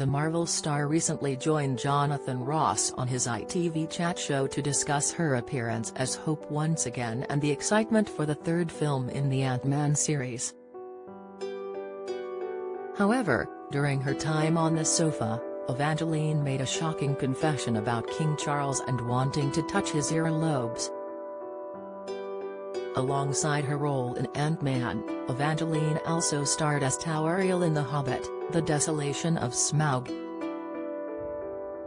The Marvel star recently joined Jonathan Ross on his ITV chat show to discuss her appearance as Hope once again and the excitement for the third film in the Ant-Man series. However, during her time on the sofa, Evangeline made a shocking confession about King Charles and wanting to touch his ear lobes. Alongside her role in Ant-Man, Evangeline also starred as Tauriel in The Hobbit: The Desolation of Smaug.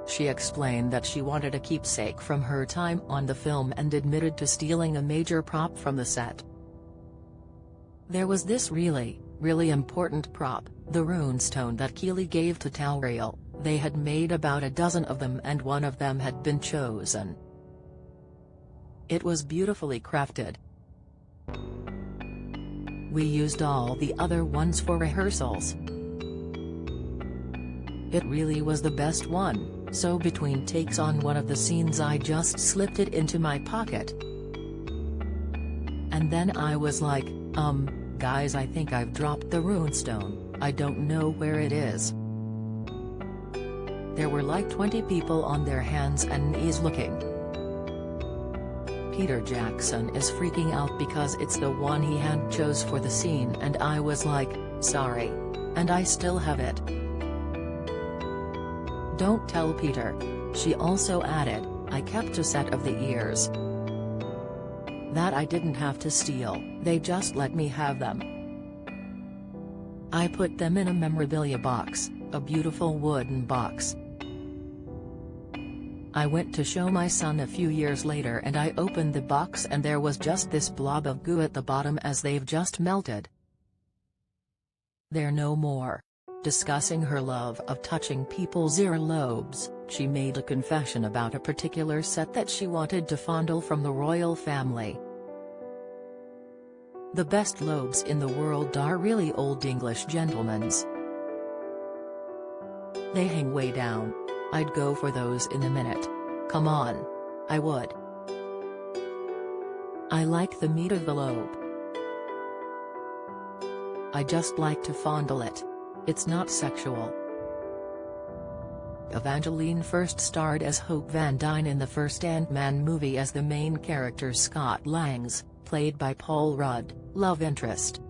She explained that she wanted a keepsake from her time on the film and admitted to stealing a major prop from the set. There was this really important prop, the runestone that Keeley gave to Tauriel. They had made about a dozen of them and one of them had been chosen. It was beautifully crafted. We used all the other ones for rehearsals. It really was the best one, so between takes on one of the scenes I just slipped it into my pocket. And then I was like, guys, I think I've dropped the runestone, I don't know where it is. There were like 20 people on their hands and knees looking. Peter Jackson is freaking out because it's the one he hand chose for the scene and I was like, sorry. And I still have it. Don't tell Peter. She also added, I kept a set of the ears that I didn't have to steal, they just let me have them. I put them in a memorabilia box, a beautiful wooden box. I went to show my son a few years later and I opened the box and there was just this blob of goo at the bottom as they've just melted. They're no more. Discussing her love of touching people's earlobes, she made a confession about a particular set that she wanted to fondle from the royal family. The best lobes in the world are really old English gentlemen's. They hang way down. I'd go for those in a minute. Come on. I would. I like the meat of the lobe. I just like to fondle it. It's not sexual. Evangeline first starred as Hope Van Dyne in the first Ant-Man movie as the main character Scott Lang's, played by Paul Rudd, love interest.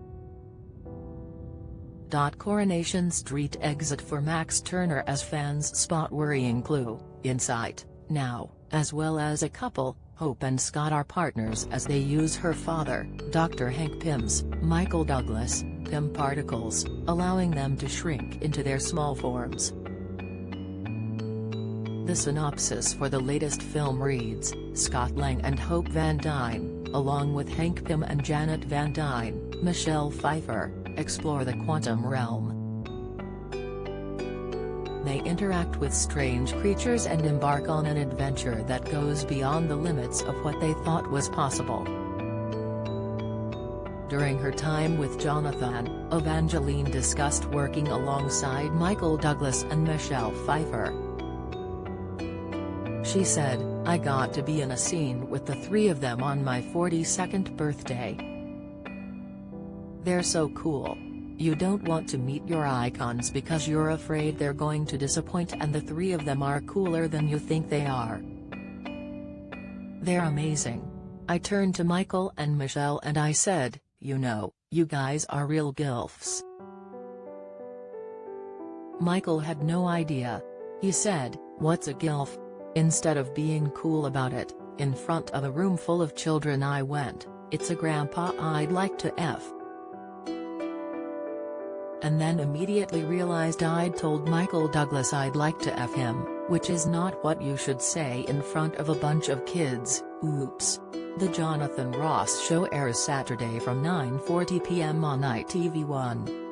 Coronation Street exit for Max Turner as fans spot worrying clue, in sight, now, as well as a couple, Hope and Scott are partners as they use her father, Dr. Hank Pym's, Michael Douglas, Pym particles, allowing them to shrink into their small forms. The synopsis for the latest film reads, Scott Lang and Hope Van Dyne, along with Hank Pym and Janet Van Dyne, Michelle Pfeiffer, explore the quantum realm. They interact with strange creatures and embark on an adventure that goes beyond the limits of what they thought was possible. During her time with Jonathan, Evangeline discussed working alongside Michael Douglas and Michelle Pfeiffer. She said, I got to be in a scene with the three of them on my 42nd birthday. They're so cool. You don't want to meet your icons because you're afraid they're going to disappoint, and the three of them are cooler than you think they are. They're amazing. I turned to Michael and Michelle and I said, you know, you guys are real gilfs. Michael had no idea. He said, what's a gilf? Instead of being cool about it, in front of a room full of children I went, it's a grandpa I'd like to F. And then immediately realized I'd told Michael Douglas I'd like to F him, which is not what you should say in front of a bunch of kids, oops. The Jonathan Ross Show airs Saturday from 9:40 p.m. on ITV1.